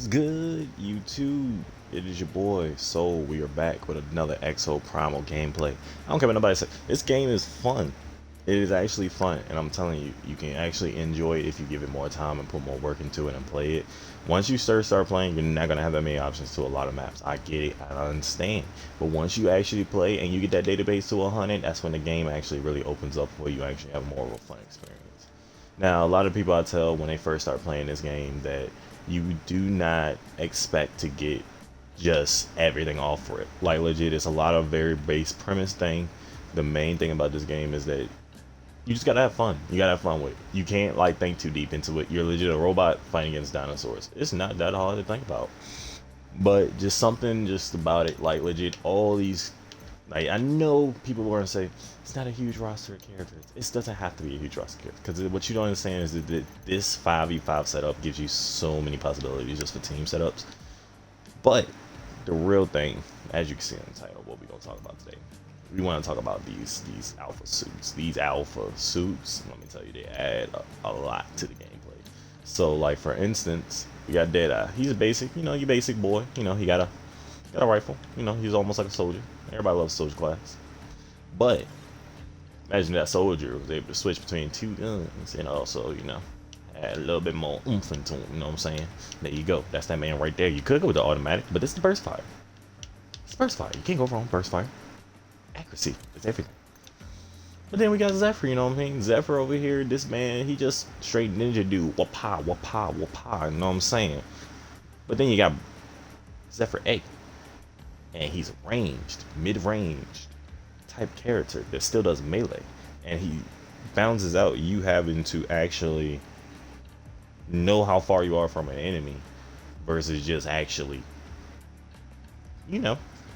What's good, YouTube? It is your boy Soul. We are back with another Exoprimal gameplay. I don't care what nobody says. This game is fun. It is actually fun, and I'm telling you, you can actually enjoy it if you give it more time and put more work into it and play it. Once you start playing, you're not gonna have that many options to a lot of maps. I get it, I understand. But once you actually play and you get that database to 100, that's when the game actually really opens up for you. Actually have more of a fun experience. Now, a lot of people I tell when they first start playing this game that you do not expect to get just everything off for it. Like legit, it's a lot of very base premise thing. The main thing about this game is that you just gotta have fun. You gotta have fun with it. You can't like think too deep into it. You're legit a robot fighting against dinosaurs. It's not that hard to think about. But just something just about it, like legit, all these like I know people are gonna say it's not a huge roster of characters. It doesn't have to be a huge roster of characters because what you don't understand is that this 5v5 setup gives you so many possibilities just for team setups. But the real thing, as you can see in the title, what we're gonna talk about today, we want to talk about these alpha suits. These alpha suits, let me tell you, they add a lot to the gameplay. So, like for instance, we got Deadeye. He's a basic, your basic boy. He got a rifle. He's almost like a soldier. Everybody loves soldier class. But imagine that soldier was able to switch between two guns and also, add a little bit more oomph into him. You know what I'm saying? There you go. That's that man right there. You could go with the automatic, but this is the burst fire. It's burst fire. You can't go wrong. Burst fire. Accuracy. It's everything. But then we got Zephyr, you know what I mean? Zephyr over here, this man, he just straight ninja dude. Wapa, wapa, wapa. You know what I'm saying? But then you got Zephyr A. And he's ranged, mid-range type character that still does melee. And he bounces out you having to actually know how far you are from an enemy versus just actually,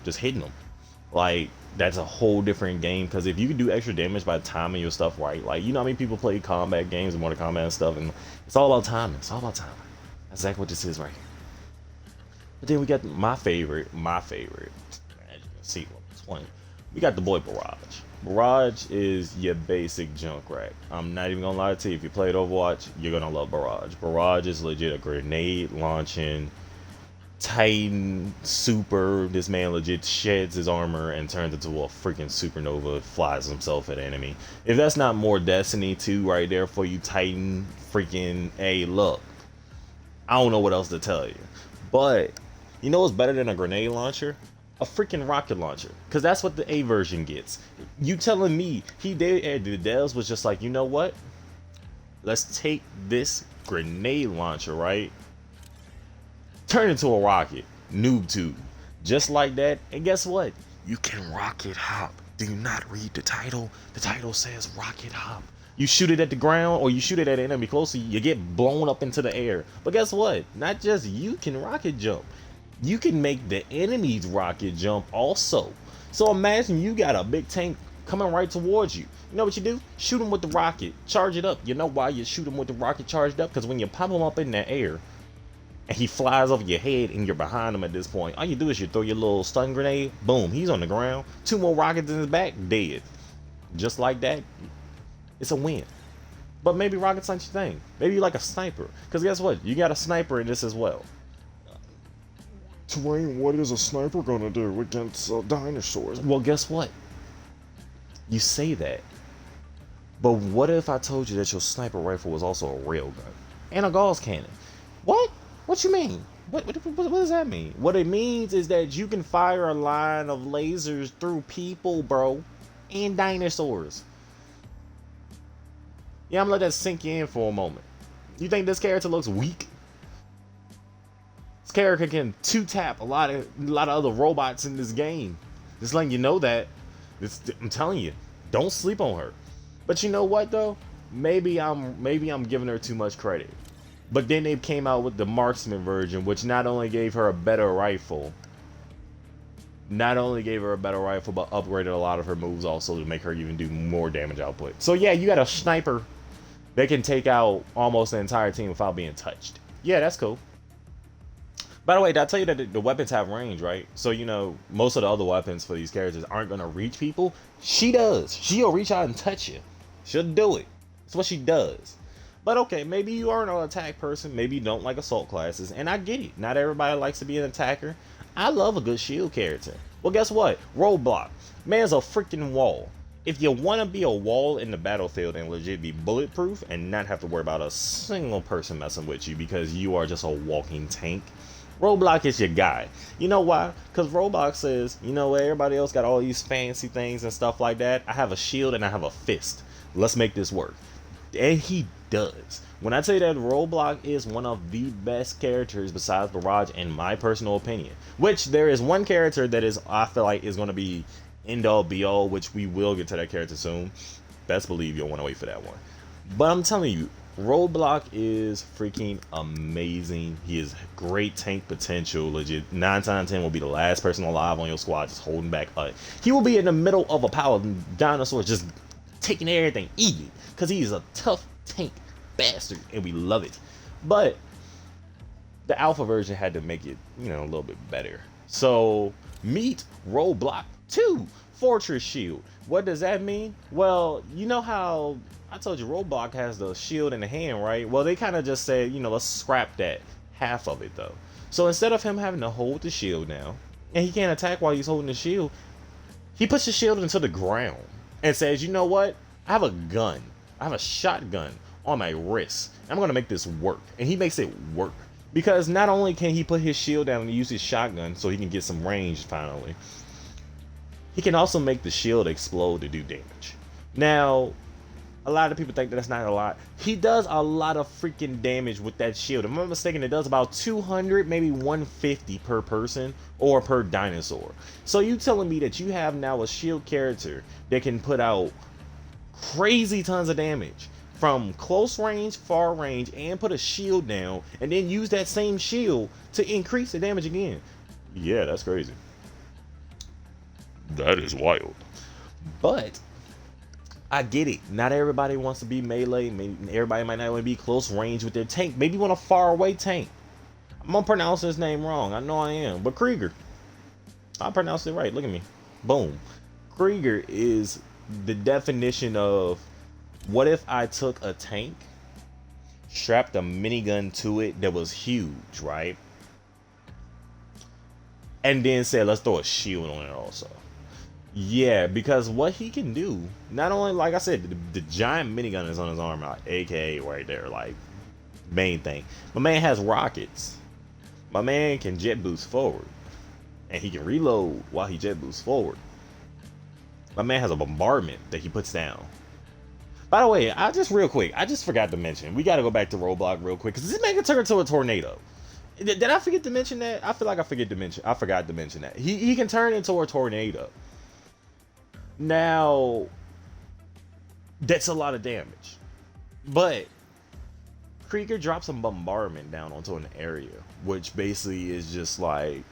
just hitting them. Like, that's a whole different game because if you can do extra damage by timing your stuff right, like, how many people play combat games and Mortal Kombat and stuff, and it's all about timing. It's all about timing. That's exactly what this is right here. But then we got my favorite, as you can see, level 20. We got the boy Barrage. Barrage is your basic junk rack. I'm not even gonna lie to you, if you played Overwatch, you're gonna love Barrage. Barrage is legit a grenade launching Titan super. This man legit sheds his armor and turns into a freaking supernova, flies himself at an enemy. If that's not more Destiny 2 right there for you, Titan freaking A, look. I don't know what else to tell you. But you know what's better than a grenade launcher? A freaking rocket launcher. Because that's what the A version gets. You telling me the devs was just like, you know what? Let's take this grenade launcher, right? Turn it into a rocket. Noob tube. Just like that. And guess what? You can rocket hop. Do you not read the title? The title says rocket hop. You shoot it at the ground or you shoot it at an enemy closely, you get blown up into the air. But guess what? Not just you can rocket jump. You can make the enemy's rocket jump also. So imagine you got a big tank coming right towards you. You know what you do? Shoot him with the rocket. Charge it up. You know why you shoot him with the rocket charged up? Because when you pop him up in the air and he flies over your head and you're behind him at this point, all you do is you throw your little stun grenade. Boom. He's on the ground. 2 more rockets in his back. Dead. Just like that. It's a win. But maybe rockets aren't your thing. Maybe you like a sniper. Because guess what? You got a sniper in this as well. Dwayne, what is a sniper gonna do against dinosaurs? Well, guess what? You say that. But what if I told you that your sniper rifle was also a rail gun? And a Gauss cannon? What? What you mean? What does that mean? What it means is that you can fire a line of lasers through people, bro. And dinosaurs. Yeah, I'm gonna let that sink in for a moment. You think this character looks weak? This character can 2-tap a lot of other robots in this game. Just letting you know that. I'm telling you, don't sleep on her. But you know what though? Maybe I'm giving her too much credit. But then they came out with the marksman version, which not only gave her a better rifle, but upgraded a lot of her moves also to make her even do more damage output. So yeah, you got a sniper that can take out almost the entire team without being touched. Yeah, that's cool. By the way, did I tell you that the weapons have range, right? So, most of the other weapons for these characters aren't going to reach people. She does. She'll reach out and touch you. She'll do it. That's what she does. But okay, maybe you are an attack person. Maybe you don't like assault classes, and I get it. Not everybody likes to be an attacker. I love a good shield character. Well, guess what? Roadblock. Man's a freaking wall. If you want to be a wall in the battlefield and legit be bulletproof and not have to worry about a single person messing with you because you are just a walking tank, Roblox is your guy. You know why? Because Roblox says, you know, everybody else got all these fancy things and stuff like that. I have a shield and I have a fist. Let's make this work. And he does. When I tell you that Roblox is one of the best characters besides Barrage, in my personal opinion, which there is one character that is, I feel like, is going to be end all be all, which we will get to that character soon. Best believe you'll want to wait for that one. But I'm telling you, Roadblock is freaking amazing. He has great tank potential. Legit, 9 times out of 10 will be the last person alive on your squad just holding back. He will be in the middle of a pile of dinosaurs just taking everything, eating, because he's a tough tank bastard, and we love it. But the alpha version had to make it, you know, a little bit better. So meet Roadblock 2 Fortress Shield. What does that mean? Well, you know how I told you Roadblock has the shield in the hand, right? Well, they kind of just said, you know, let's scrap that half of it though. So instead of him having to hold the shield now, and he can't attack while he's holding the shield, he puts the shield into the ground and says, you know what? I have a gun. I have a shotgun on my wrist. I'm going to make this work. And he makes it work. Because not only can he put his shield down and use his shotgun so he can get some range finally, he can also make the shield explode to do damage. Now, a lot of people think that that's not a lot. He does a lot of freaking damage with that shield. If I'm not mistaken, it does about 200, maybe 150 per person or per dinosaur. So you telling me that you have now a shield character that can put out crazy tons of damage from close range, far range, and put a shield down, and then use that same shield to increase the damage again? Yeah, that's crazy. That is wild. But I get it. Not everybody wants to be melee. Maybe everybody might not want to be close range with their tank. Maybe you want a far away tank. I'm gonna pronounce his name wrong. I know I am. But Krieger, I pronounced it right. Look at me. Boom. Krieger is the definition of, what if I took a tank, strapped a minigun to it that was huge, right? And then said, let's throw a shield on it also. Yeah, because what he can do, not only, like I said, the giant minigun is on his arm, like AKA right there, like main thing. My man has rockets. My man can jet boost forward, and he can reload while he jet boosts forward. My man has a bombardment that he puts down. By the way, I just forgot to mention, we got to go back to Roblox real quick, because this man can turn into a tornado. Did I forget to mention that? I feel like I forgot to mention that. He can turn into a tornado. Now, that's a lot of damage. But Krieger drops some bombardment down onto an area, which basically is just like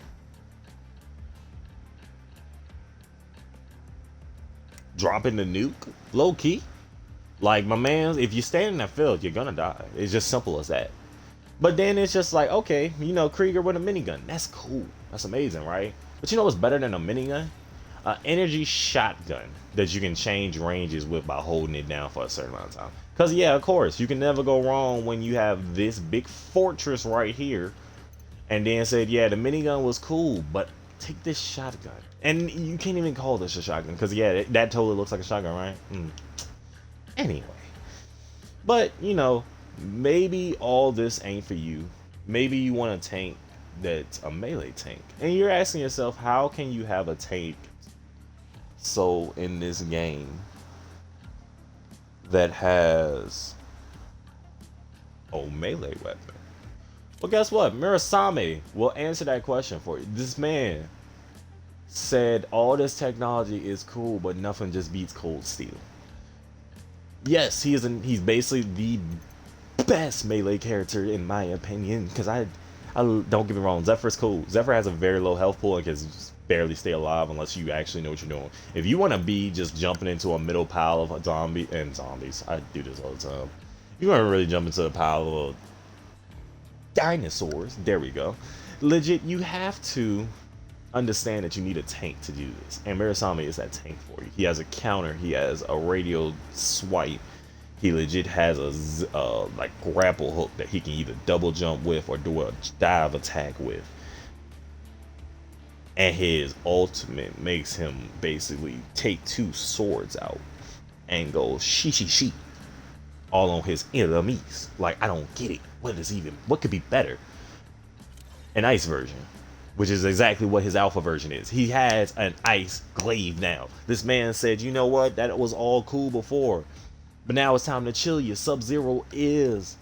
dropping the nuke, low key. Like, my man, if you stand in that field, you're gonna die. It's just simple as that. But then it's just like, okay, you know, Krieger with a minigun. That's cool. That's amazing, right? But you know what's better than a minigun? An energy shotgun that you can change ranges with by holding it down for a certain amount of time. Because, yeah, of course, you can never go wrong when you have this big fortress right here. And then said, yeah, the minigun was cool, but take this shotgun. And you can't even call this a shotgun. Because, yeah, that totally looks like a shotgun, right? Anyway. But, you know, maybe all this ain't for you. Maybe you want a tank that's a melee tank. And you're asking yourself, how can you have a tank so in this game that has a melee weapon? Well, guess what? Mirasame will answer that question for you. This man said all this technology is cool, but nothing just beats Cold Steel. Yes, he's basically the best melee character in my opinion, because I don't get me wrong, Zephyr's cool. Zephyr has a very low health pool and can barely stay alive unless you actually know what you're doing. If you want to be just jumping into a middle pile of zombies, I do this all the time. You want to really jump into a pile of dinosaurs, there we go. Legit, you have to understand that you need a tank to do this, and Mirasame is that tank for you. He has a counter, he has a radio swipe, He legit has a like grapple hook that he can either double jump with or do a dive attack with. And his ultimate makes him basically take two swords out and go she all on his enemies. Like, I don't get it. What could be better? An ice version, which is exactly what his alpha version is. He has an ice glaive now. This man said, you know what? That was all cool before, but now it's time to chill you. Sub-Zero is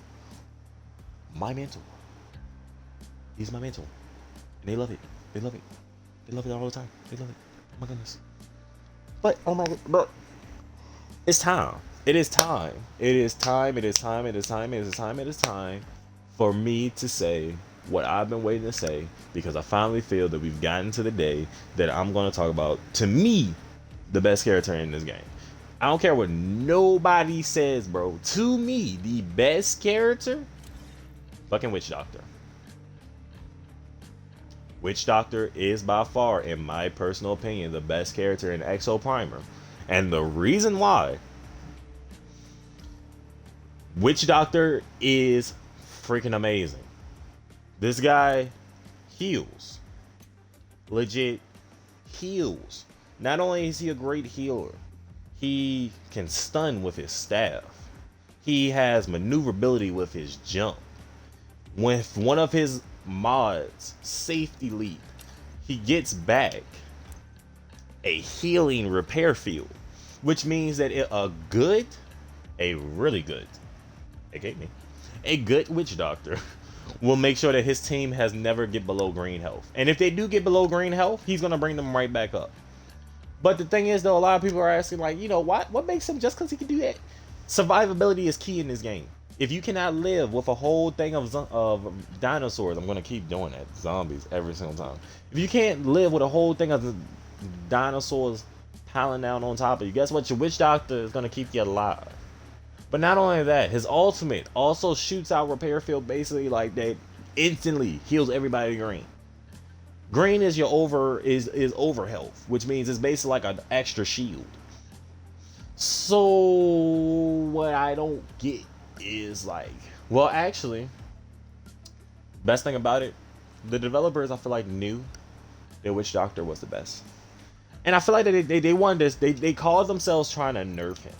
my mentor. He's my mentor. And they love it. They love it. They love it all the time. They love it. Oh my goodness. But, oh my god, but it's time. It is time. It is time. It is time. It is time. It is time. It is time for me to say what I've been waiting to say, because I finally feel that we've gotten to the day that I'm going to talk about, to me, the best character in this game. I don't care what nobody says, bro. To me, the best character, fucking Witch Doctor. Witch Doctor is by far, in my personal opinion, the best character in Exoprimal. And the reason why, Witch Doctor is freaking amazing. This guy heals. Legit heals. Not only is he a great healer, he can stun with his staff. He has maneuverability with his jump. With one of his mods, Safety Leap, he gets back a healing repair field, which means that a really good, a good Witch Doctor will make sure that his team has never get below green health. And if they do get below green health, he's gonna bring them right back up. But the thing is, though, a lot of people are asking, like, you know, what makes him, just because he can do that? Survivability is key in this game. If you cannot live with a whole thing of dinosaurs, I'm gonna keep doing that, zombies, every single time. If you can't live with a whole thing of dinosaurs piling down on top of you, guess what? Your Witch Doctor is gonna keep you alive. But not only that, his ultimate also shoots out repair field, basically like that, instantly heals everybody green. Green is your over health, which means it's basically like an extra shield. So what I don't get is, like, well, actually, best thing about it, the developers, I feel like, knew that Witch Doctor was the best. And I feel like they wanted this, they called themselves trying to nerf him.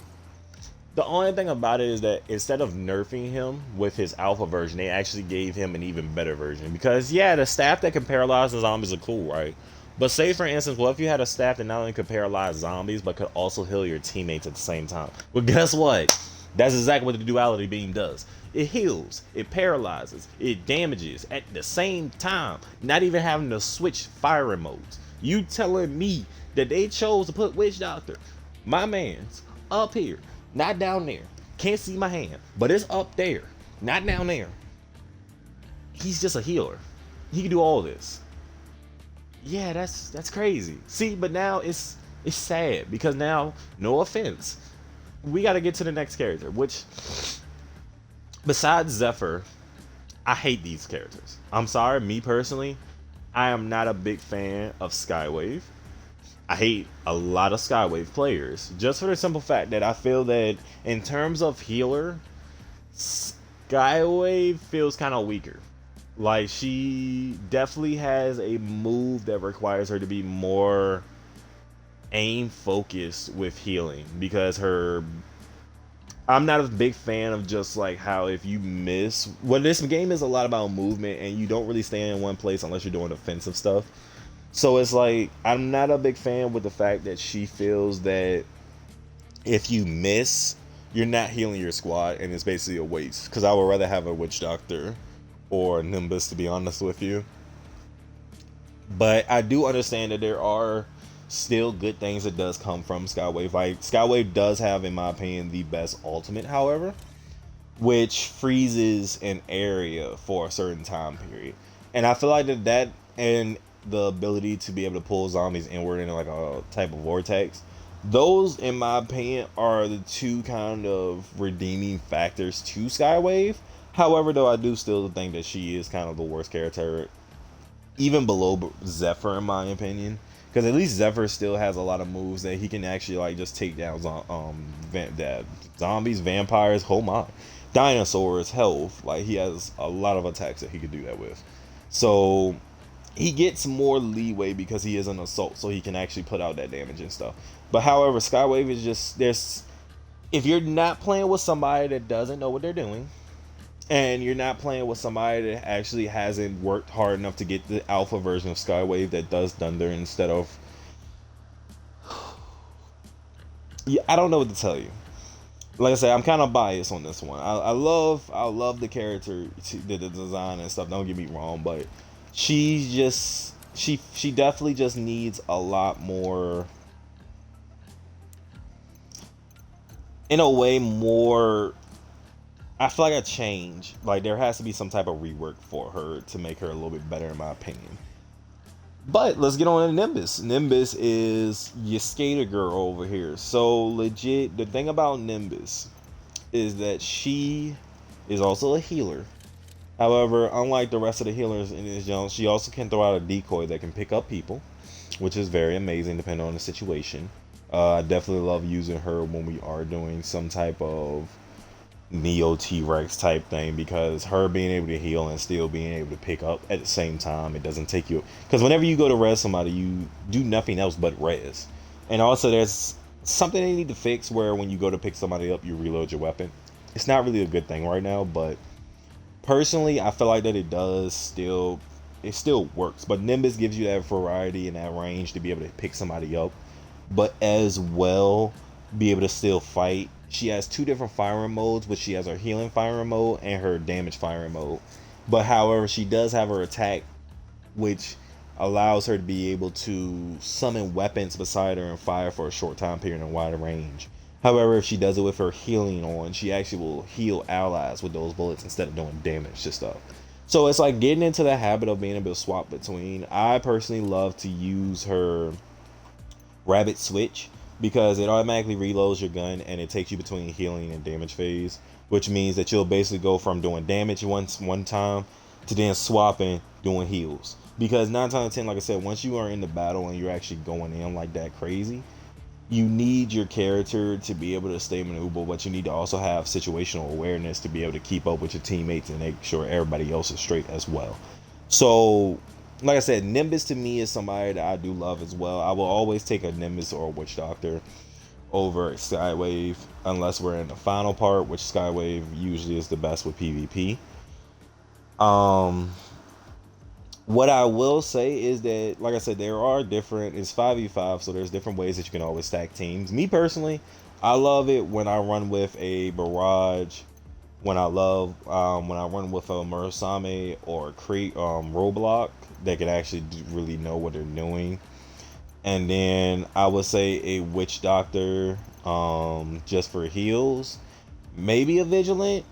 The only thing about it is that instead of nerfing him with his alpha version, they actually gave him an even better version. Because, yeah, the staff that can paralyze the zombies are cool, right? But say, for instance, what if you had a staff that not only could paralyze zombies, but could also heal your teammates at the same time? Well, guess what? That's exactly what the duality beam does. It heals, it paralyzes, it damages at the same time, not even having to switch fire modes. You telling me that they chose to put Witch Doctor, my man's, up here, not down there. Can't see my hand, but it's up there, not down there. He's just a healer. He can do all this. Yeah, that's crazy. See, but now it's sad, because now, no offense, we got to get to the next character, which, besides Zephyr, I hate these characters. I'm sorry, me personally, I am not a big fan of Skywave. I hate a lot of Skywave players, just for the simple fact that I feel that in terms of healer, Skywave feels kind of weaker. Like, she definitely has a move that requires her to be more aim focused with healing, because I'm not a big fan of just like how if you miss, well, this game is a lot about movement and you don't really stay in one place unless you're doing offensive stuff. So it's like, I'm not a big fan with the fact that she feels that if you miss, you're not healing your squad and it's basically a waste, because I would rather have a Witch Doctor or Nimbus, to be honest with you. But I do understand that there are still good things that does come from Skywave. Like, Skywave does have, in my opinion, the best ultimate, however, which freezes an area for a certain time period. And I feel like that and the ability to be able to pull zombies inward in like a type of vortex, those, in my opinion, are the two kind of redeeming factors to Skywave. However, though, I do still think that she is kind of the worst character even below Zephyr in my opinion. Because at least Zephyr still has a lot of moves that he can actually like just take down zombies, vampires, oh my, dinosaurs, health. Like he has a lot of attacks that he could do that with. So he gets more leeway because he is an assault, so he can actually put out that damage and stuff. But however, Skywave is just there's if you're not playing with somebody that doesn't know what they're doing, and you're not playing with somebody that actually hasn't worked hard enough to get the alpha version of Skywave that does Thunder instead of, yeah, I don't know what to tell you. Like I said, I'm kind of biased on this one. I love the character, the design and stuff. Don't get me wrong, but she definitely just needs a lot more, in a way, more. I feel like a change. Like there has to be some type of rework for her to make her a little bit better, in my opinion. But let's get on to Nimbus. Nimbus is your skater girl over here. So legit, the thing about Nimbus is that she is also a healer. However, unlike the rest of the healers in this genre, she also can throw out a decoy that can pick up people, which is very amazing depending on the situation. I definitely love using her when we are doing some type of Neo T-Rex type thing, because her being able to heal and still being able to pick up at the same time, it doesn't take you, because whenever you go to res somebody, you do nothing else but res. And also there's something they need to fix where when you go to pick somebody up, you reload your weapon. It's not really a good thing right now, but personally I feel like that it still works. But Nimbus gives you that variety and that range to be able to pick somebody up, but as well be able to still fight. She has two different firing modes, which she has her healing firing mode and her damage firing mode. But however, she does have her attack, which allows her to be able to summon weapons beside her and fire for a short time period and wider range. However, if she does it with her healing on, she actually will heal allies with those bullets instead of doing damage to stuff. So it's like getting into the habit of being able to swap between. I personally love to use her rabbit switch because it automatically reloads your gun and it takes you between healing and damage phase, which means that you'll basically go from doing damage one time to then swapping doing heals. Because 9 times out of 10, like I said, once you are in the battle and you're actually going in like that crazy, you need your character to be able to stay maneuverable, but you need to also have situational awareness to be able to keep up with your teammates and make sure everybody else is straight as well. So, like I said, Nimbus to me is somebody that I do love as well. I will always take a Nimbus or a Witch Doctor over Skywave unless we're in the final part, which Skywave usually is the best with PvP. Um, what I will say is that, like I said, there are different. It's 5v5, so there's different ways that you can always stack teams. Me personally, I love it when I run with a Barrage, when I run with a Murasame or a Roadblock that can actually really know what they're doing. And then I would say a Witch Doctor, just for heals, maybe a Vigilant,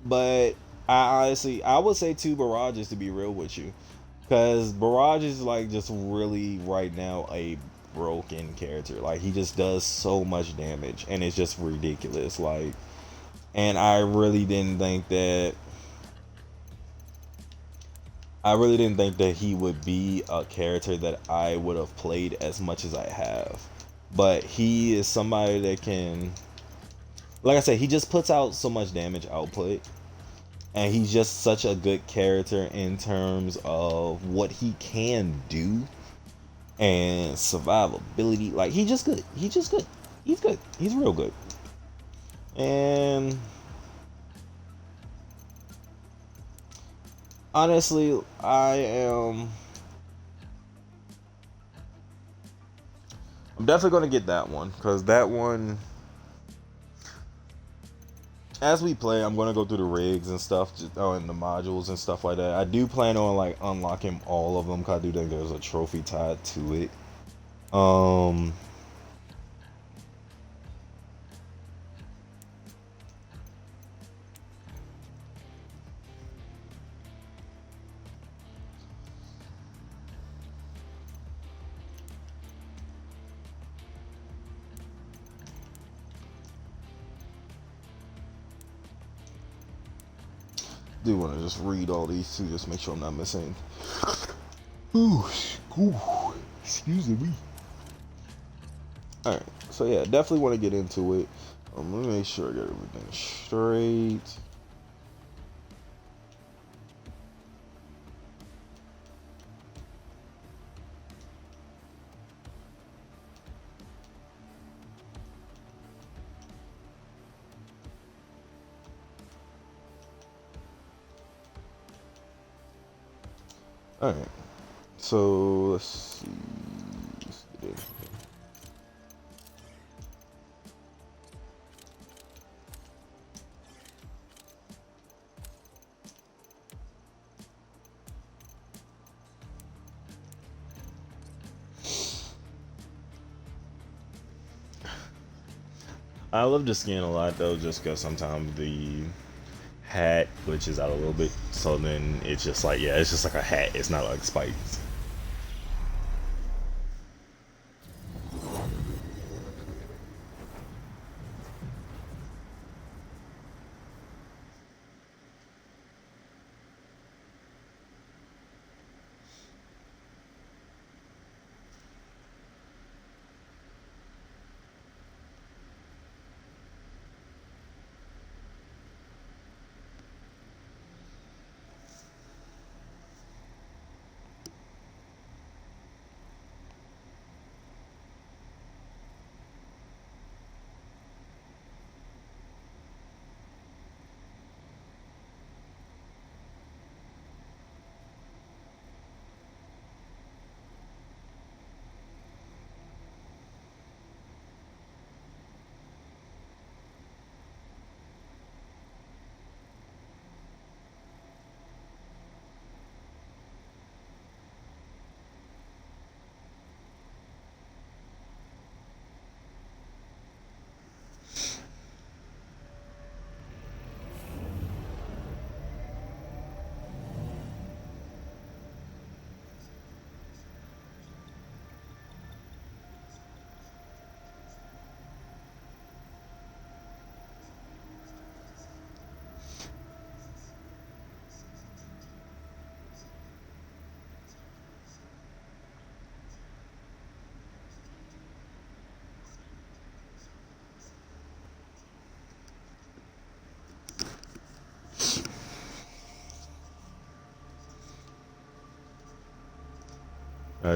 but I would say two Barrages, to be real with you, because Barrage is like just really right now a broken character. Like he just does so much damage and it's just ridiculous. Like, and I really didn't think that he would be a character that I would have played as much as I have. But he is somebody that can, like I said, he just puts out so much damage output. And he's just such a good character in terms of what he can do and survivability. Like he's just good. He's just good. He's good. He's real good. And honestly, I'm definitely gonna get that one, because that one, as we play, I'm gonna go through the rigs and stuff, and the modules and stuff like that. I do plan on like unlocking all of them, because I do think there's a trophy tied to it. Do want to just read all these too, just make sure I'm not missing. Ooh, ooh, excuse me. Alright, so yeah, definitely want to get into it. Let me make sure I got everything straight. Alright, so let's see. I love the skin a lot though, just because sometimes the hat glitches out a little bit, so then it's just like, yeah, it's just like a hat, it's not like spikes.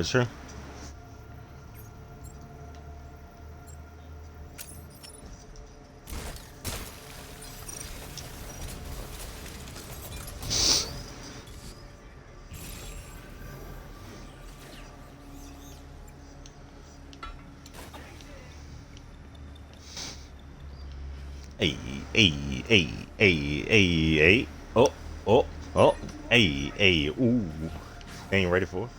Sure. Hey, hey, hey, hey, hey, hey. Oh, oh, oh. Hey, hey, ooh. Ain't ready for it.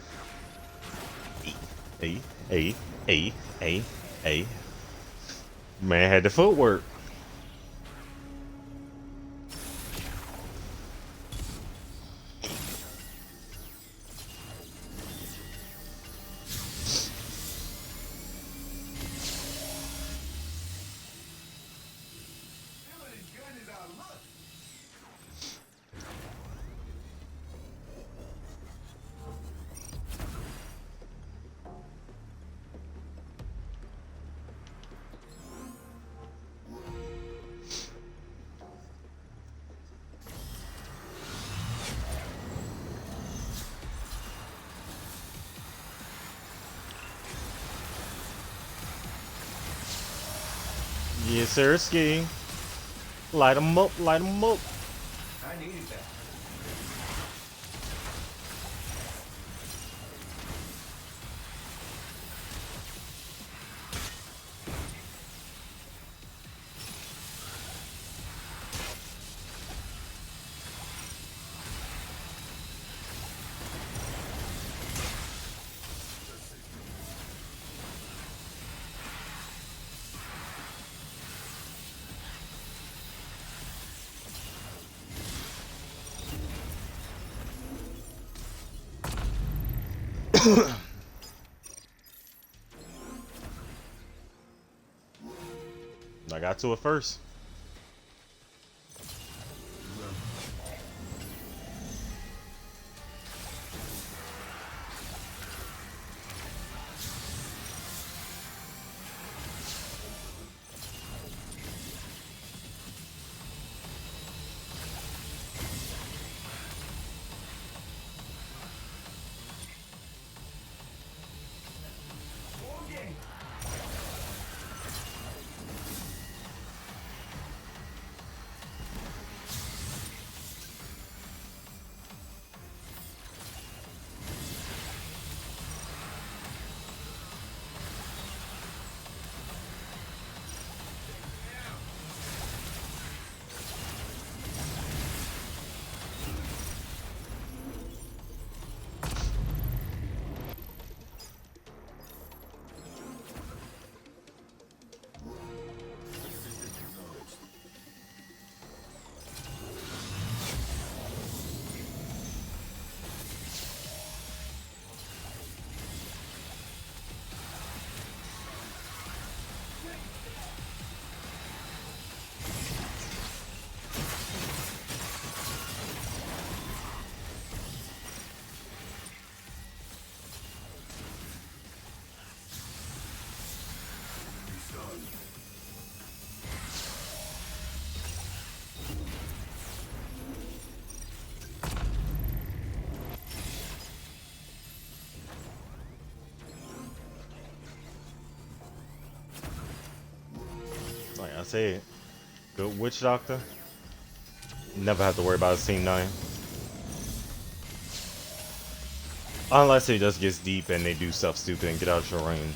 Hey, hey, hey, hey, hey. Man had the footwork. Yes, sir, ski. Light 'em up, light 'em up. I needed that. I got to it first. say it. Good witch doctor. Never have to worry about a team 9. Unless it just gets deep and they do stuff stupid and get out of your range.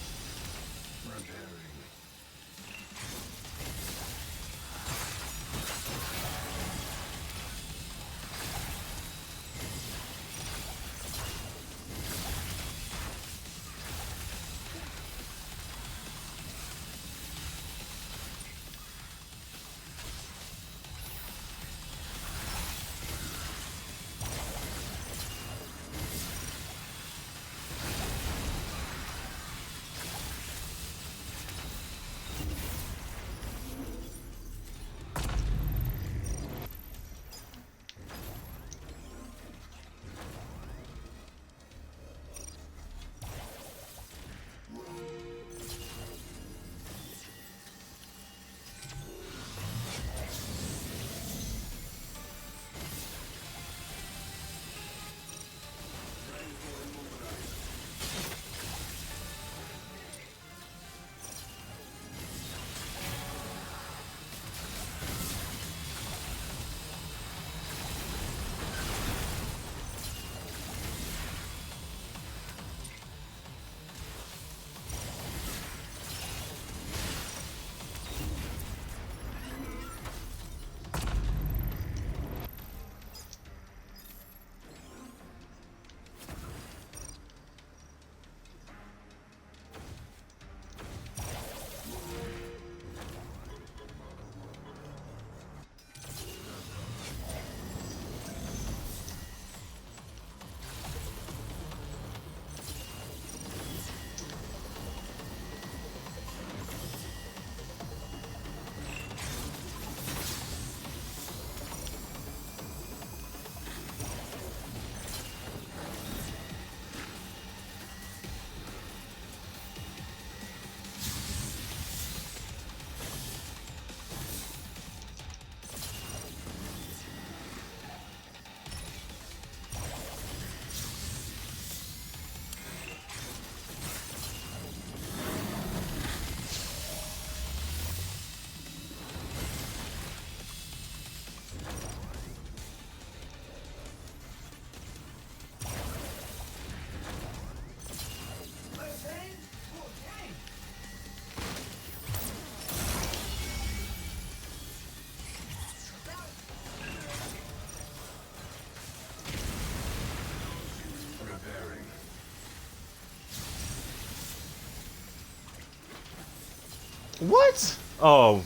What? Oh.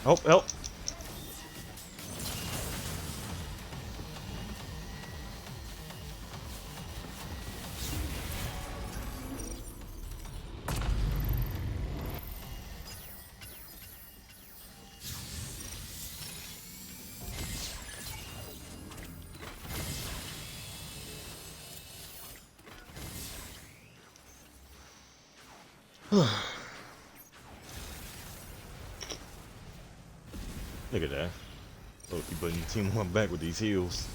Oh, help. Look at that. Look, you putting team 1 back with these heals.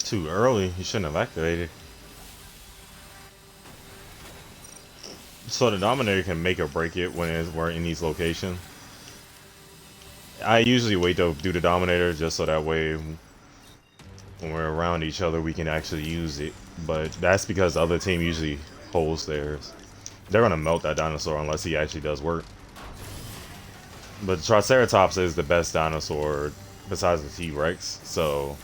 Too early. You shouldn't have activated. So the Dominator can make or break it when we're in these locations. I usually wait to do the Dominator just so that way when we're around each other, we can actually use it. But that's because the other team usually holds theirs. They're gonna melt that dinosaur unless he actually does work. But Triceratops is the best dinosaur besides the T-Rex, so...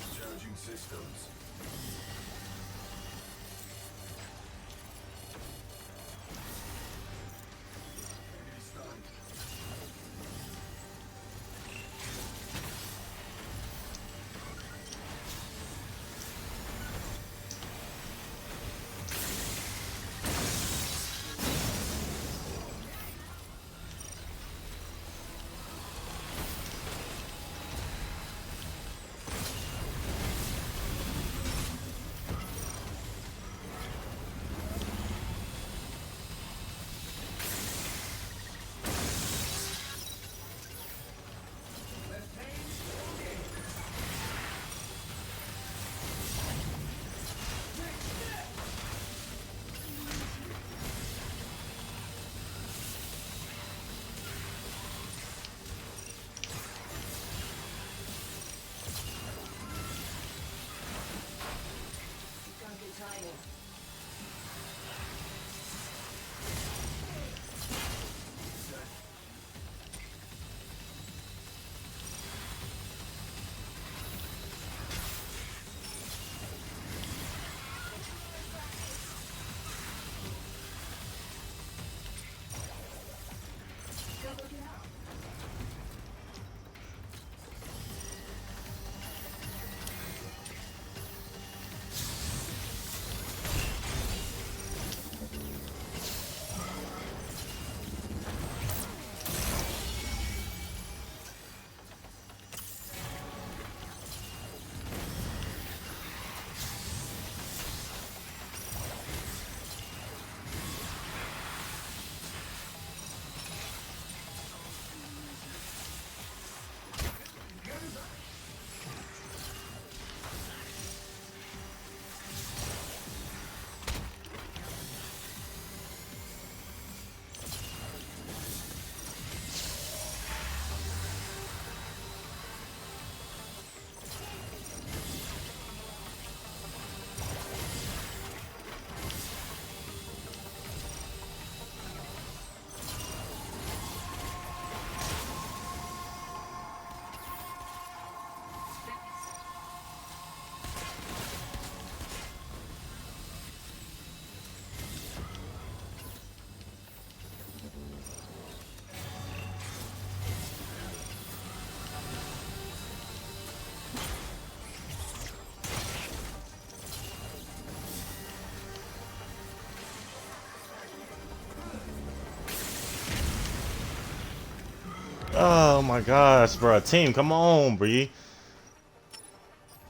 Oh my gosh, bro. Team, come on, bree.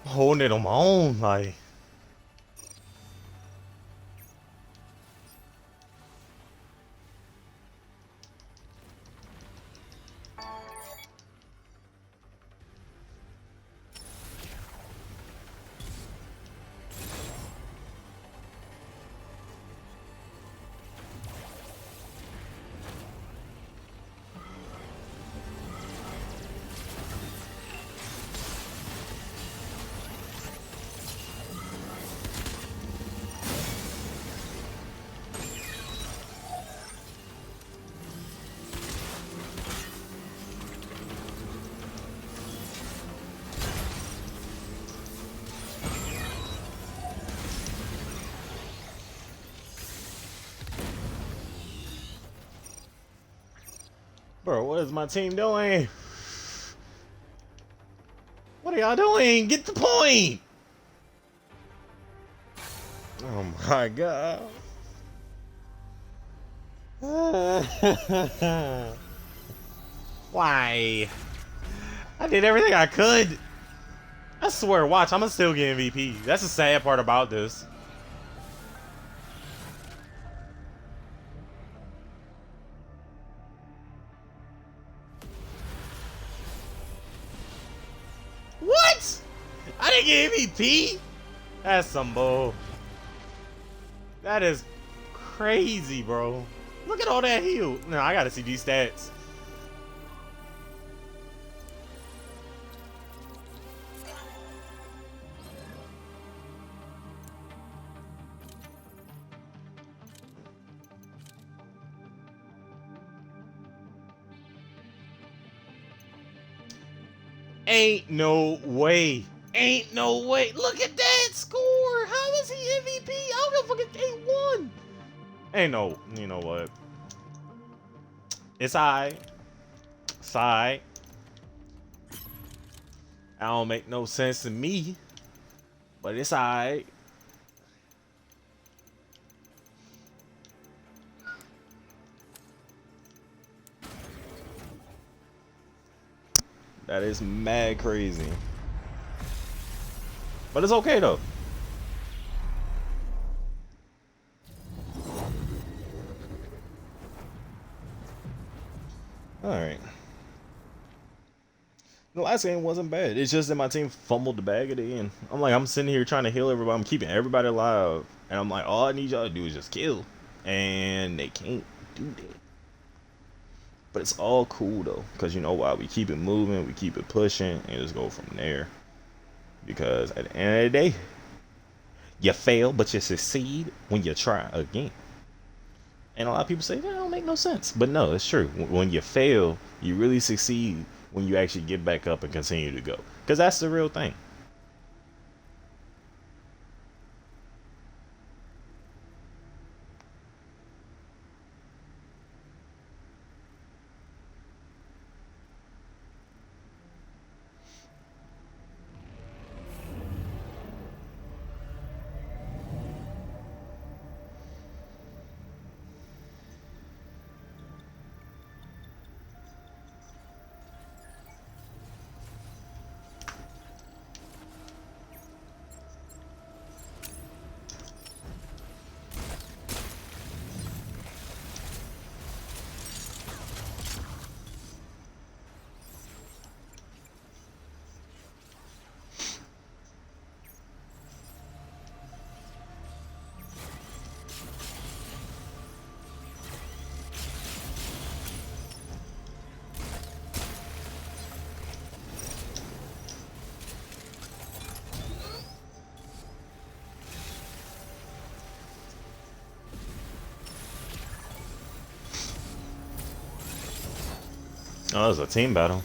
I'm holding it on my own, like... Bro, what is my team doing? What are y'all doing? Get the point! Oh my god. Why? I did everything I could. I swear, watch, I'm gonna still get MVP. That's the sad part about this. What? I didn't get MVP? That's some bull. That is crazy, bro. Look at all that heal. No, I gotta see these stats. Ain't no way. Ain't no way. Look at that score. How is he MVP? I don't give a fuck if they won. Ain't no. You know what? It's alright. It's alright. I don't make no sense to me. But it's alright. That is mad crazy. But it's okay though. Alright. The last game wasn't bad. It's just that my team fumbled the bag at the end. I'm sitting here trying to heal everybody. I'm keeping everybody alive. And I'm like, all I need y'all to do is just kill. And they can't do that. But it's all cool though. Because you know why? We keep it moving, we keep it pushing, and just go from there. Because at the end of the day, you fail, but you succeed when you try again. And a lot of people say that don't make no sense. But no, it's true. When you fail, you really succeed when you actually get back up and continue to go. Because that's the real thing. Oh, that was a team battle.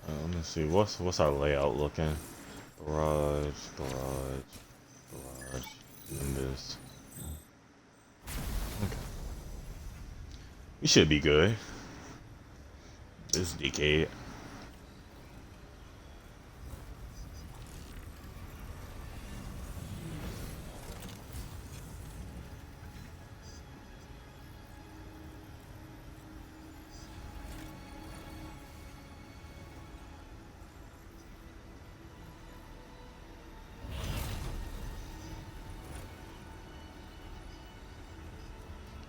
Let me see. What's our layout looking? Garage, garage, garage, and this. Okay. We should be good. This decade.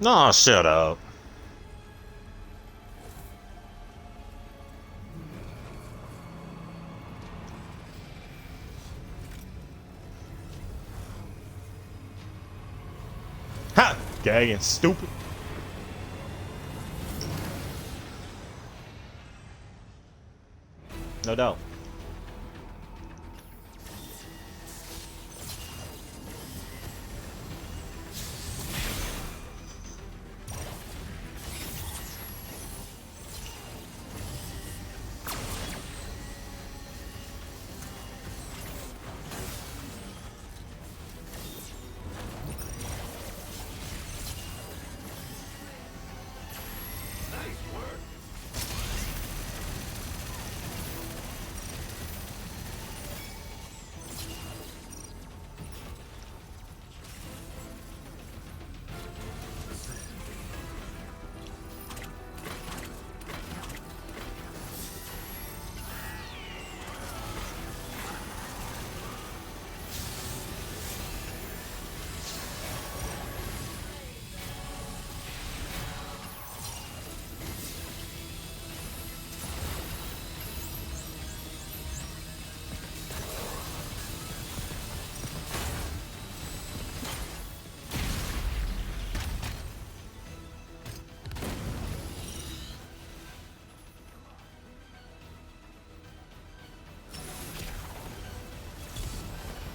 Nah, shut up. Ha! Gagging, stupid. No doubt.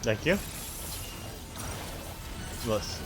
Thank you. Let's.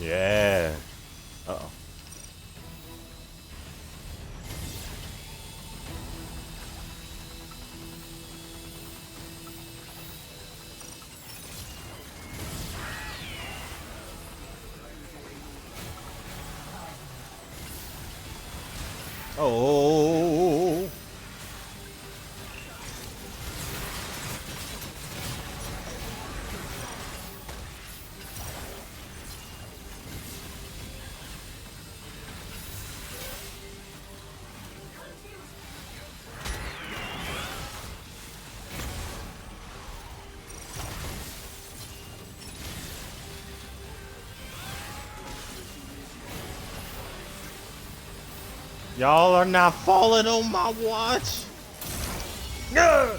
Yeah. Uh-oh. Oh. Y'all are not falling on my watch. Yeah.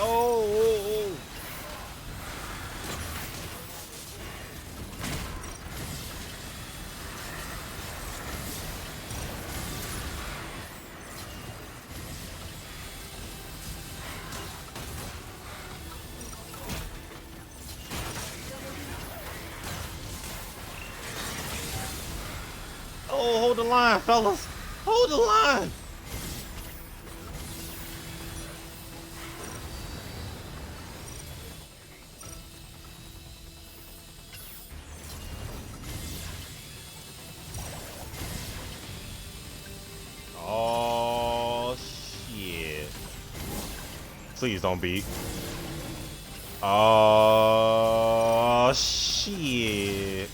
Oh. Oh, hold the line, fellas. Hold the line. Oh, shit. Please don't beat. Oh, shit.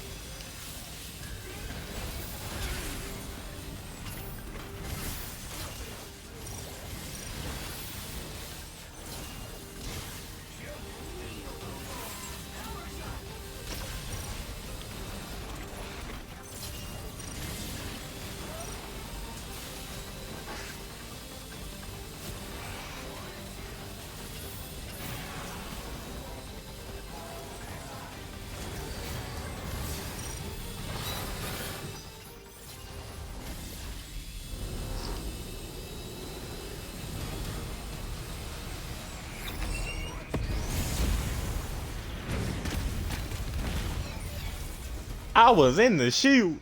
I was in the shield.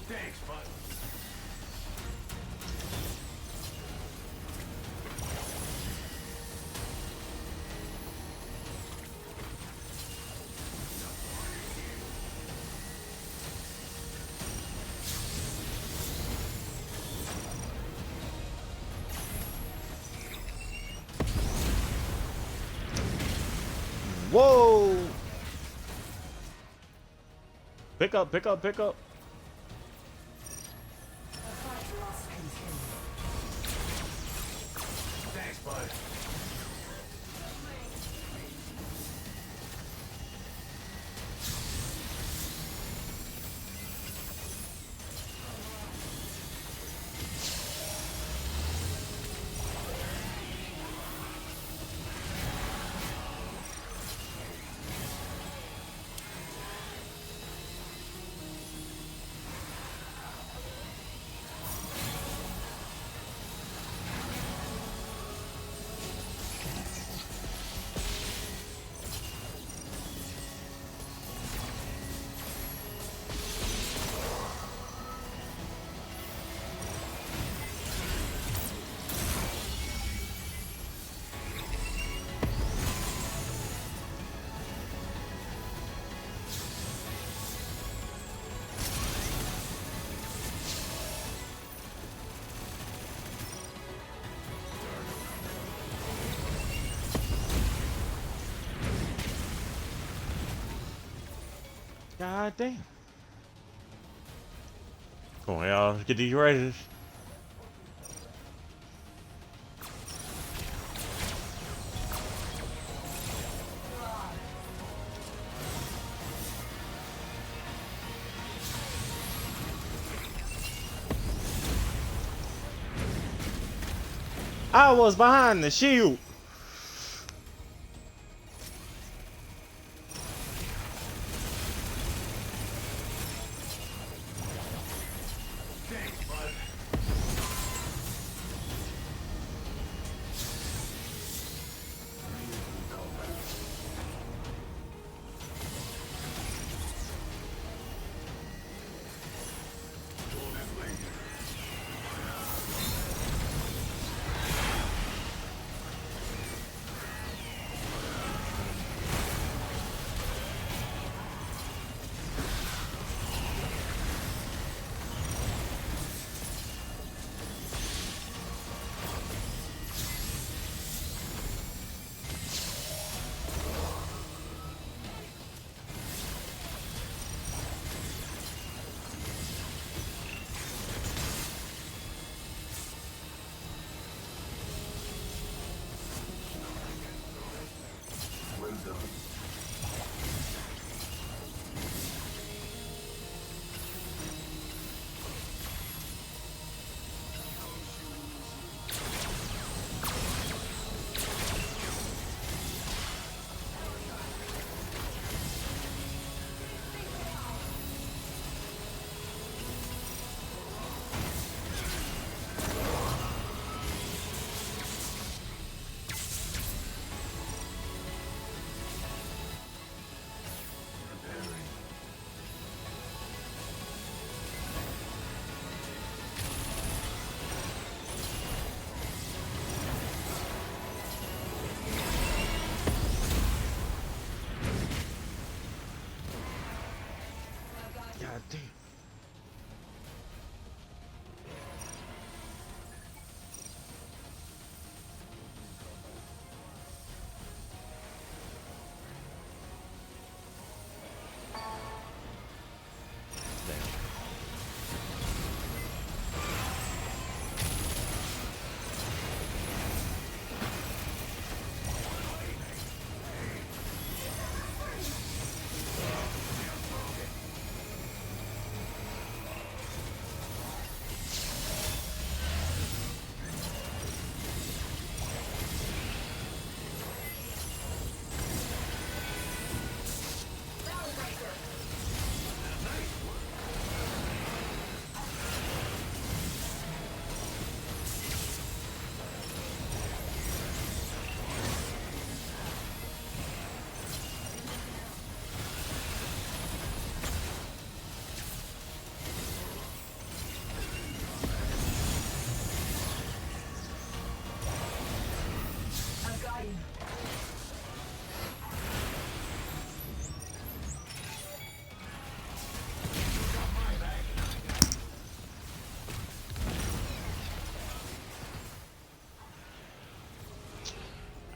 Thanks, bud. Whoa. Pick up, pick up, pick up. Thanks, bud. God damn. Come on, y'all. Get these raiders. I was behind the shield. Thanks, bud. Pull this laser. Well done. Preparing. God damn.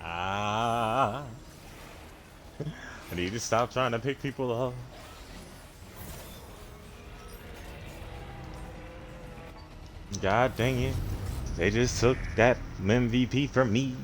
Ah, I need to stop trying to pick people up. God dang it. They just took that MVP from me.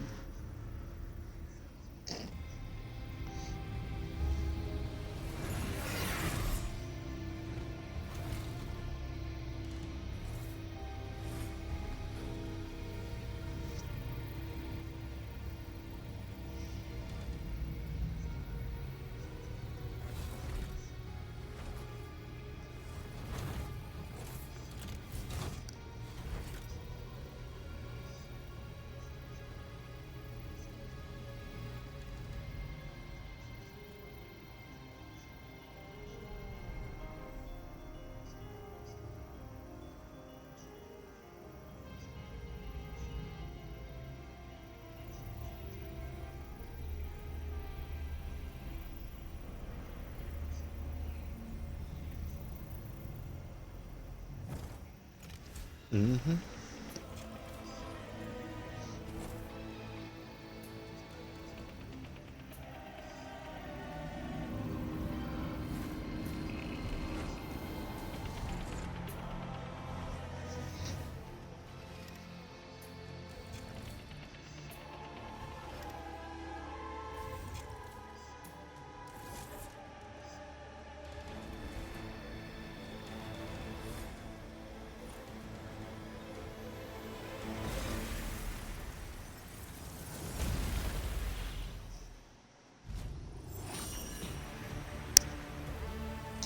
Mm-hmm.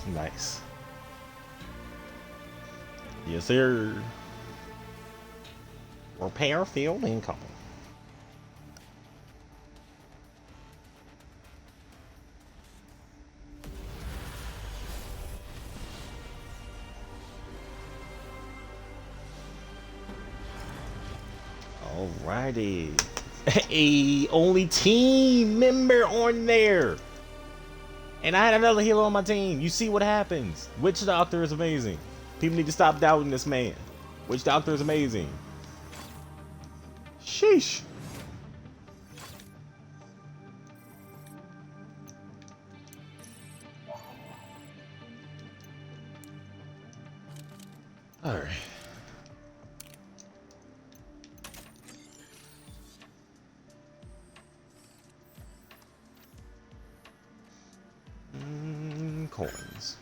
Nice. Yes, sir. Repair field incoming. Alrighty. Hey, only team member on there. And I had another hero on my team. You see what happens. Witch Doctor is amazing. People need to stop doubting this man. Witch Doctor is amazing. Sheesh. Alright. Coins.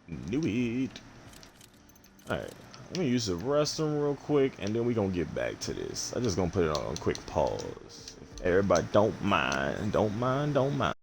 Knew it. Alright. Let me use the restroom real quick and then we gonna get back to this. I'm just gonna put it on a quick pause. If everybody don't mind, don't mind.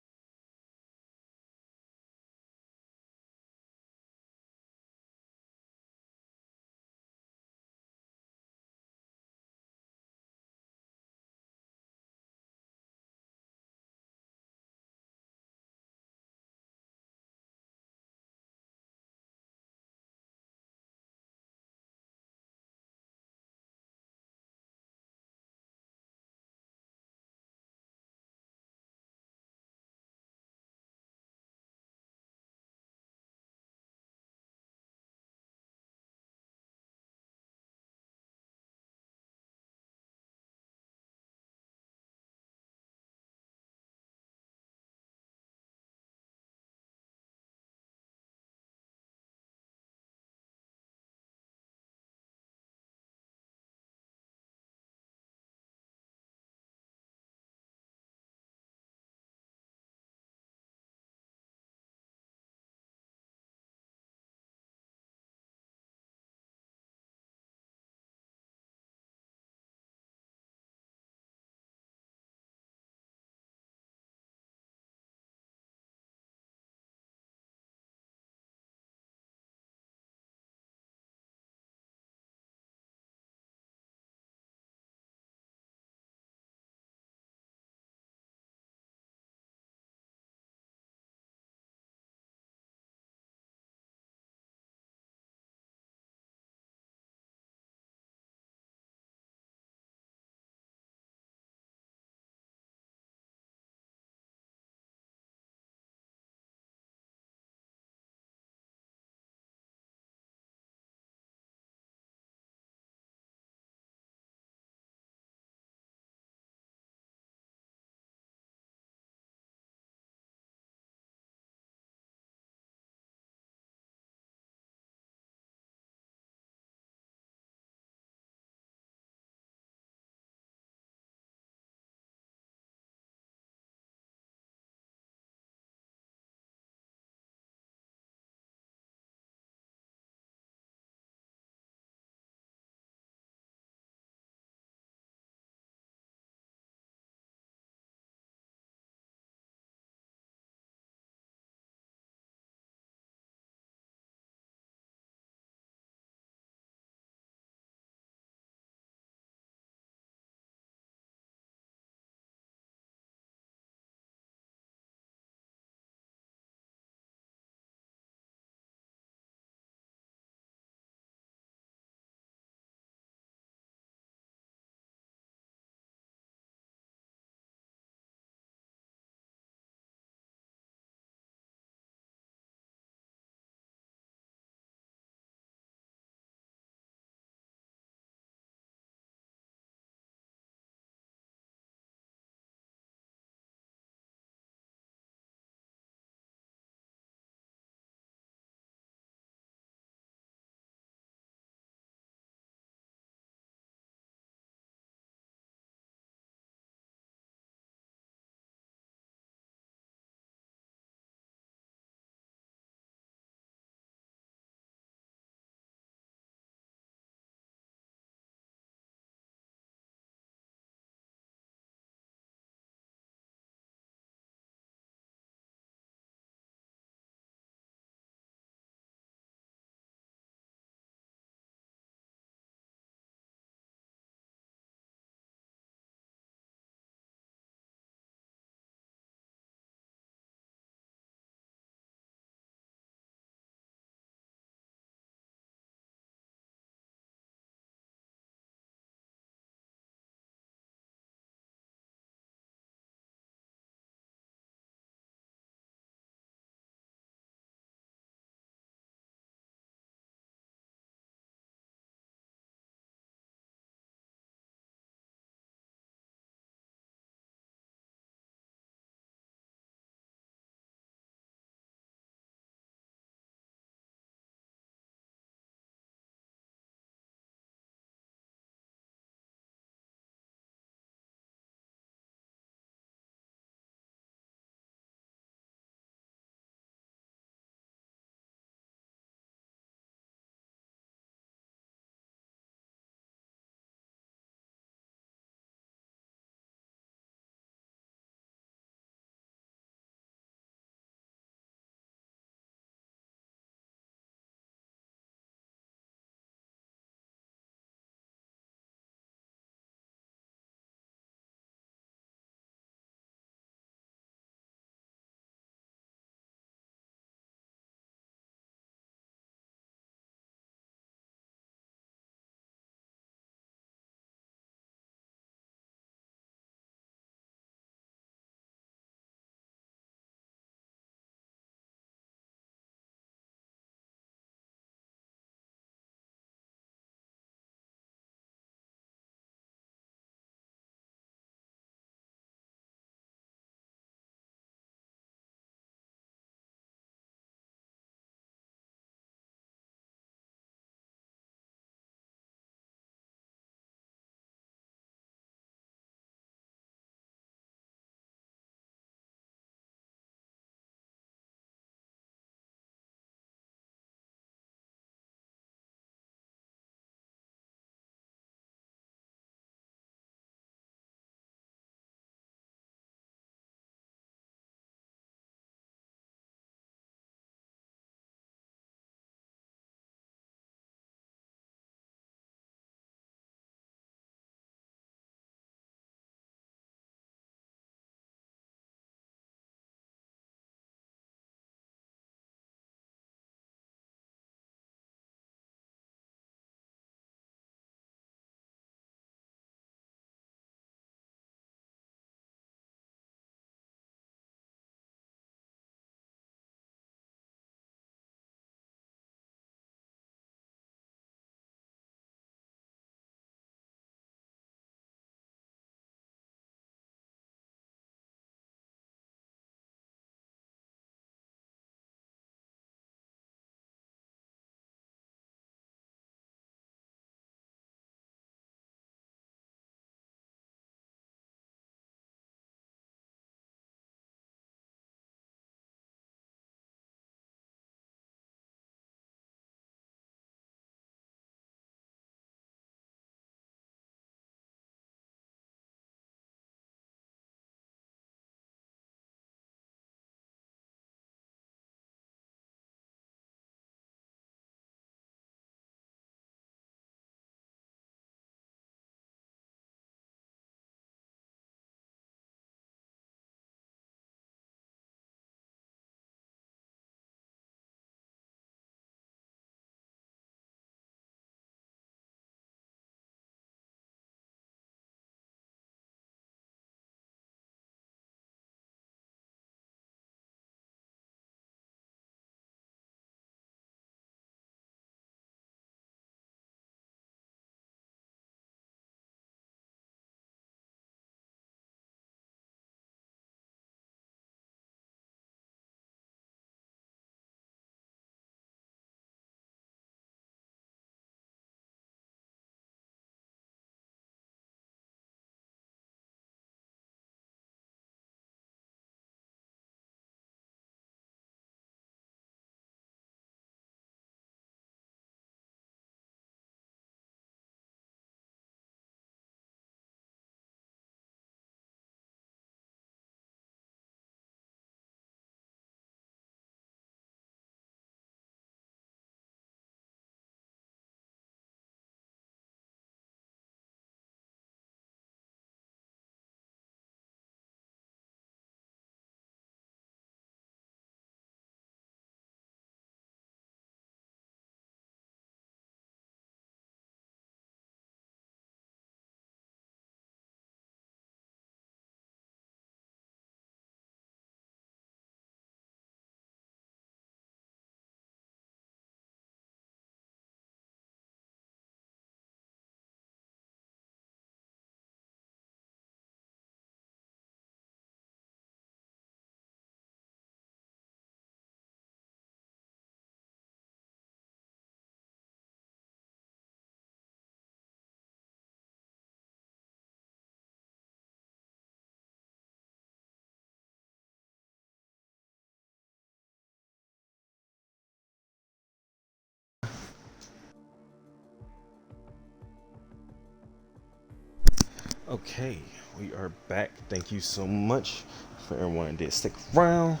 Okay, we are back. Thank you so much for everyone that did stick around.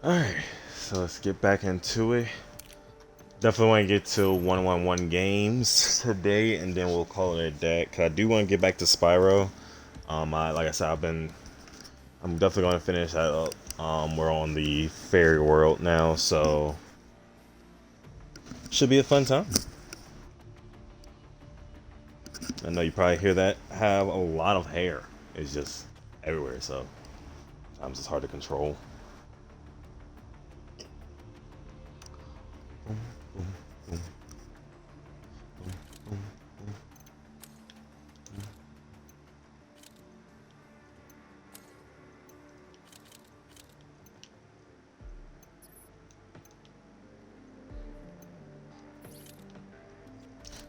Alright, so let's get back into it. Definitely want to get to one-on-one games today, and then we'll call it a day. Cause I do want to get back to Spyro. Like I said, I'm definitely going to finish that up. We're on the fairy world now, so should be a fun time. I know you probably hear that. I have a lot of hair. It's just everywhere, so sometimes it's hard to control.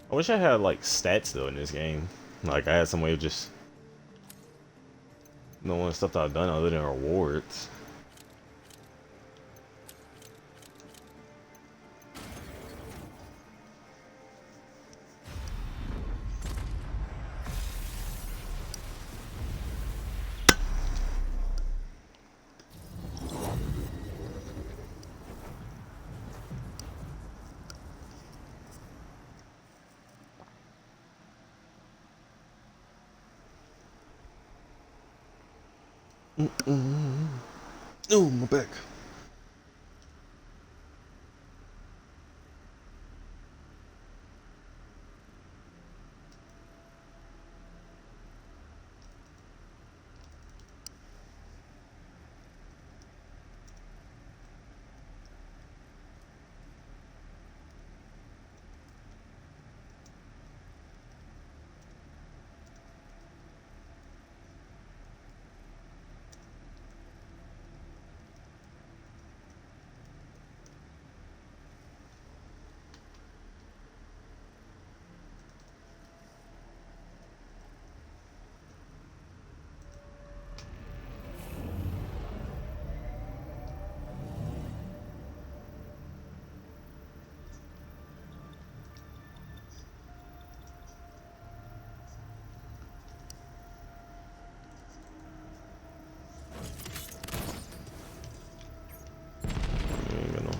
I wish I had like stats though in this game. Like I had some way of just knowing stuff that I've done other than rewards. Oh, my back. Ain't got no.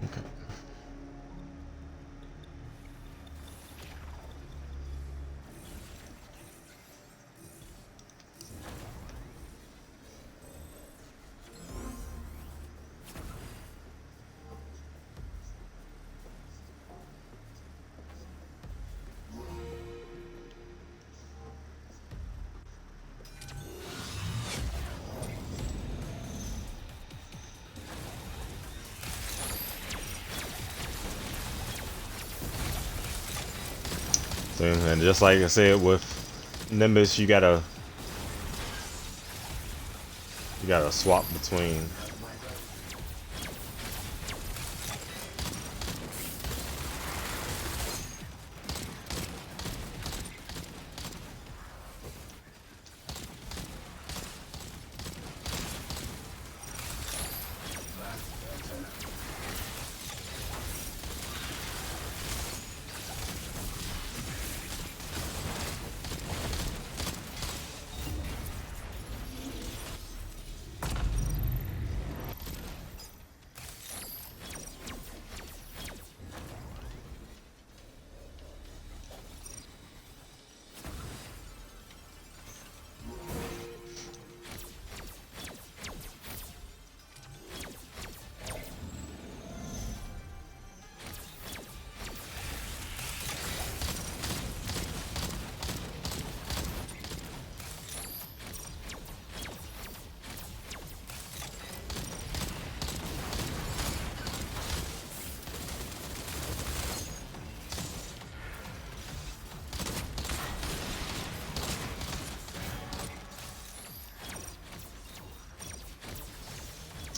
Okay. So, and just like I said with Nimbus, you gotta swap between.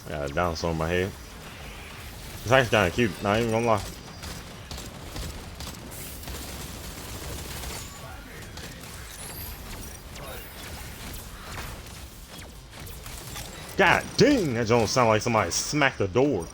Got a dinosaur in my head. It's actually kind of cute. Not even gonna lie. God dang, that don't sound like somebody smacked the door.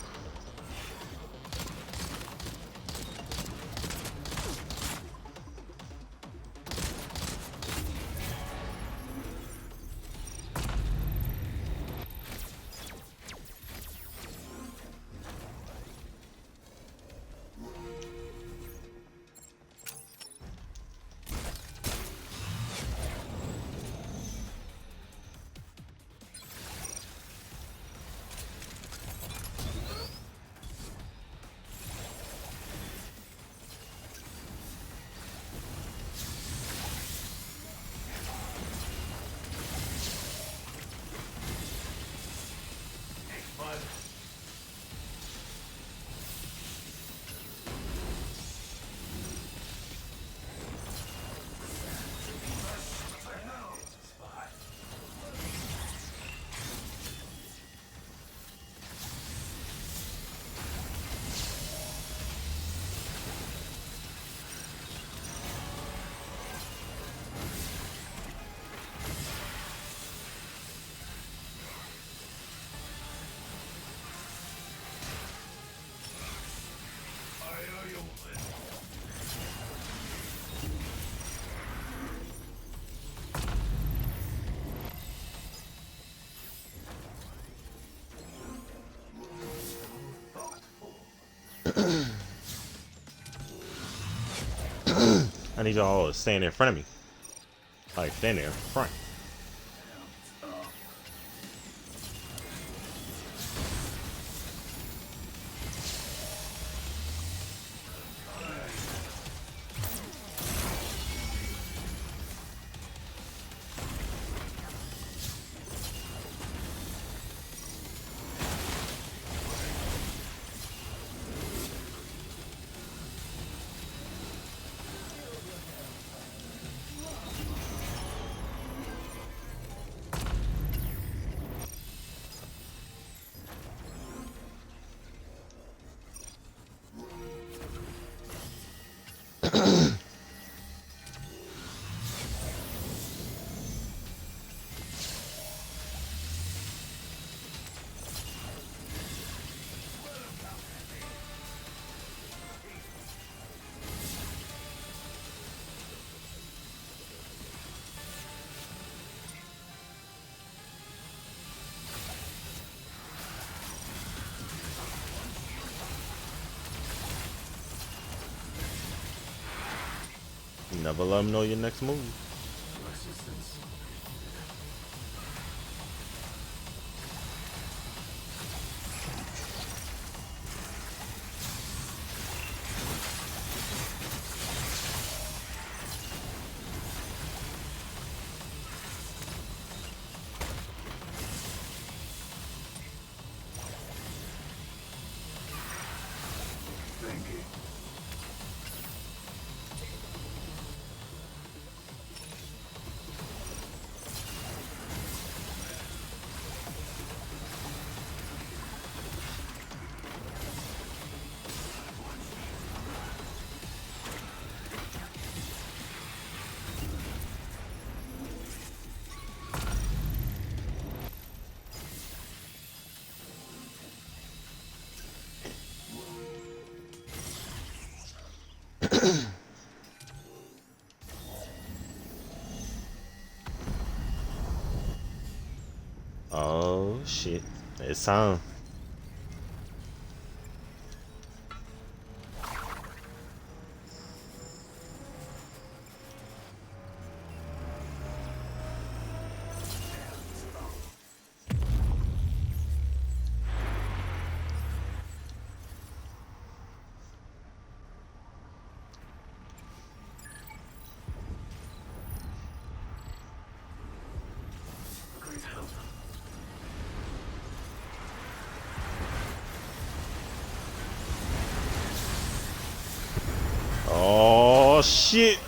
I need y'all to stand in front of me. Like, stand there in front. Never let them know your next move. Oh shit. It's time. Oh shit.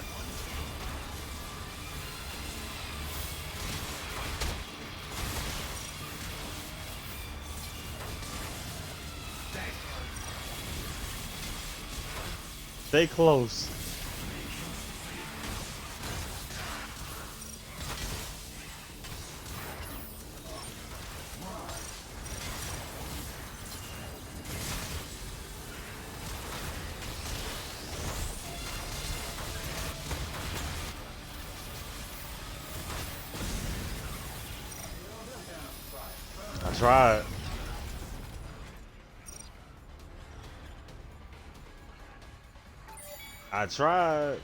Stay close. I tried. I tried.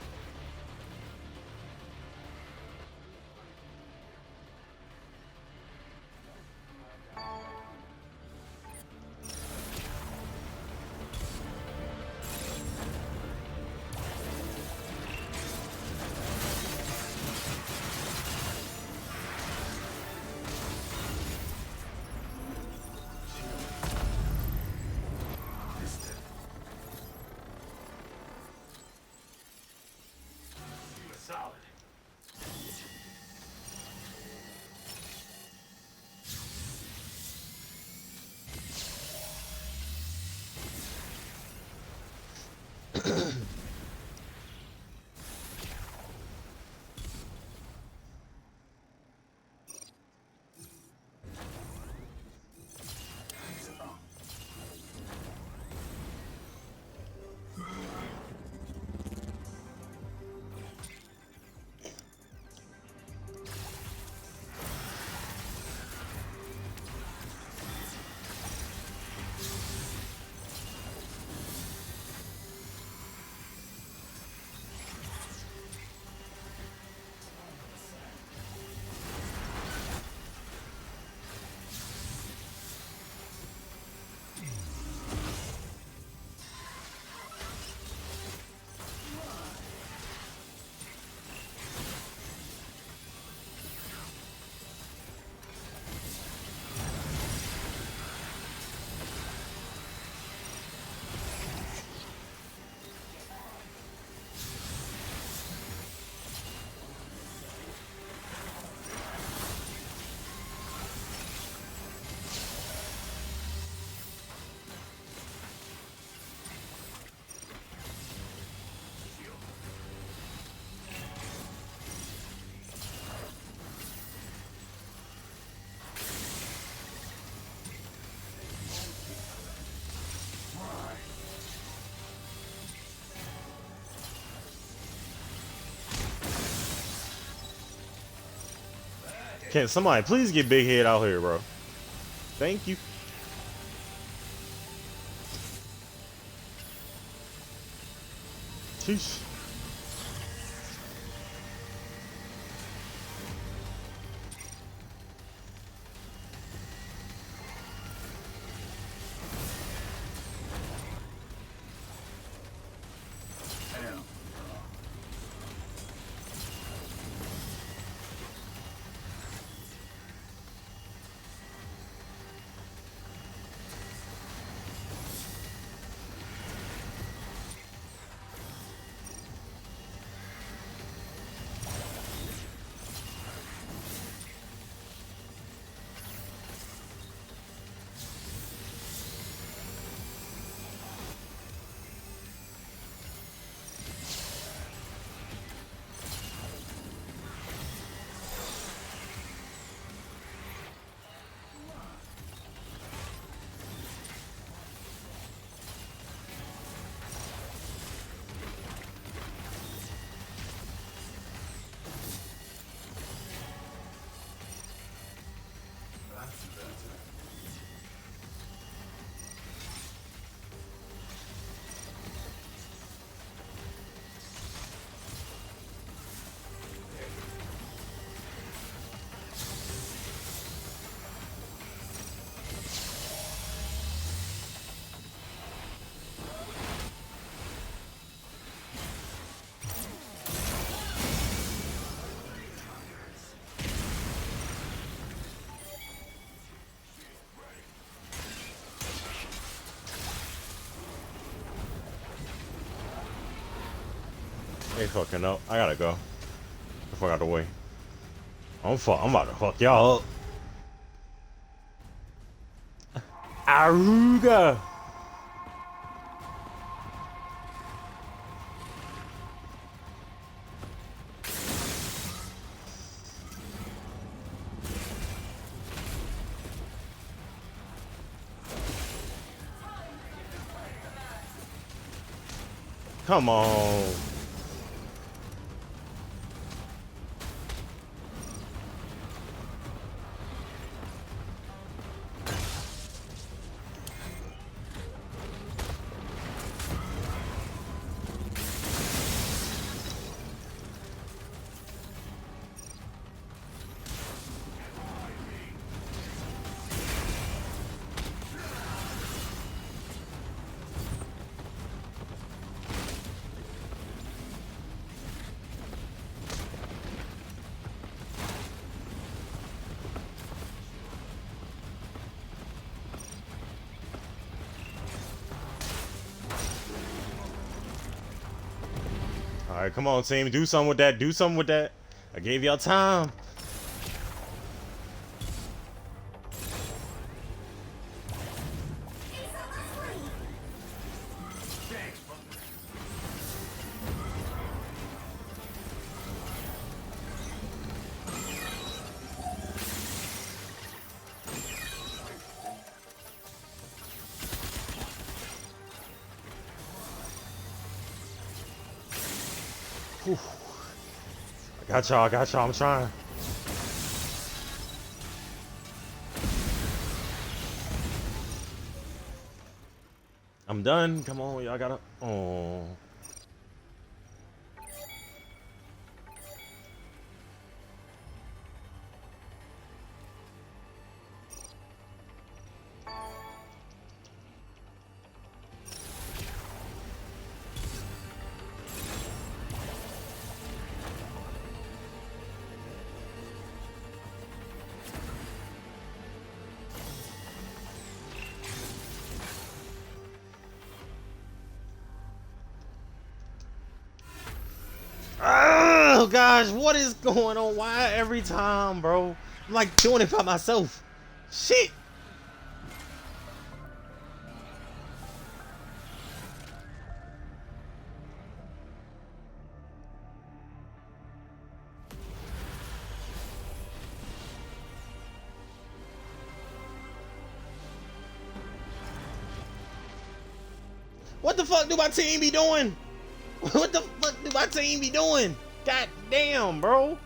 Solid. Can somebody please get Big Head out here, bro? Thank you. Sheesh. Damn. That's better. Ain't fucking up. I gotta go. Get the fuck out the way. I'm about to fuck y'all up. Aruga. Come on. All right, come on, team. Do something with that. Do something with that. I gave y'all time. Thanks, butler. Whew. I got y'all. I got y'all. I'm trying. I'm done. Come on, y'all gotta. Oh. Oh gosh, what is going on? Why every time, bro? I'm like doing it by myself. Shit. What the fuck do my team be doing? What the fuck do my team be doing? God damn, bro.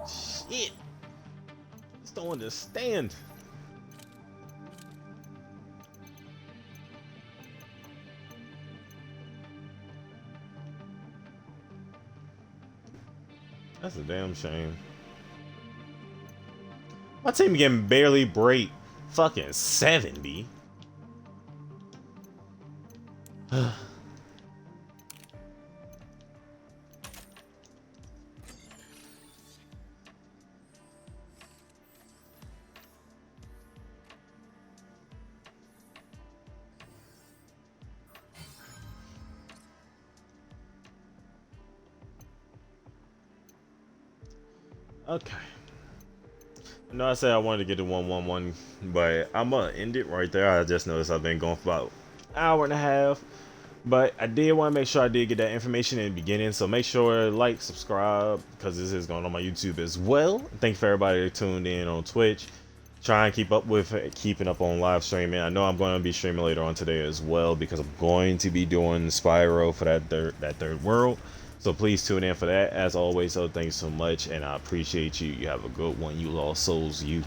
Shit. Just don't understand. That's a damn shame. My team can barely break fucking 70. Okay. I know I said I wanted to get to 111, but I'm gonna end it right there. I just noticed I've been going for about an hour and a half. But I did want to make sure I did get that information in the beginning. So make sure to like, subscribe, because this is going on my YouTube as well. Thank you for everybody that tuned in on Twitch. Try and keep up with keeping up on live streaming. I know I'm going to be streaming later on today as well, because I'm going to be doing Spyro for that third world. So please tune in for that. As always, so thanks so much, and I appreciate you. You have a good one. You lost souls, you.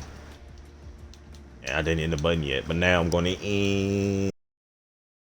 And I didn't hit the button yet, but now I'm going to end.